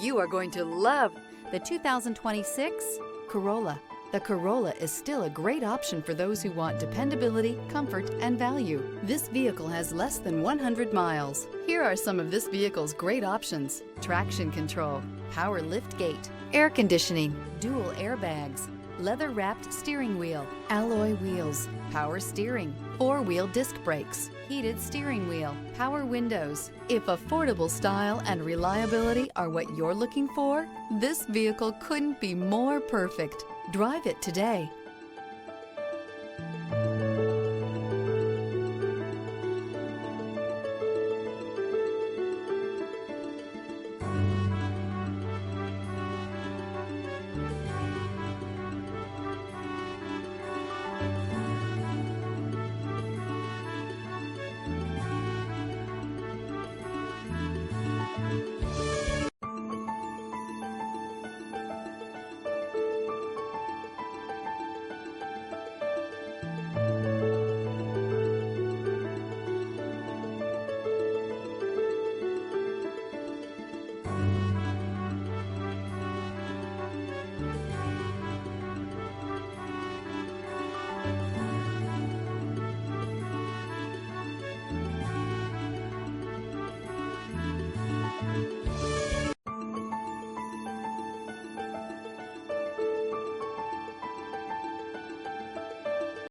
You are going to love the 2026 Corolla. The Corolla is still a great option for those who want dependability, comfort, and value. This vehicle has less than 100 miles. Here are some of this vehicle's great options: traction control, power lift gate, air conditioning, dual airbags, leather-wrapped steering wheel, alloy wheels, power steering, four-wheel disc brakes, heated steering wheel, power windows. If affordable style and reliability are what you're looking for, this vehicle couldn't be more perfect. Drive it today.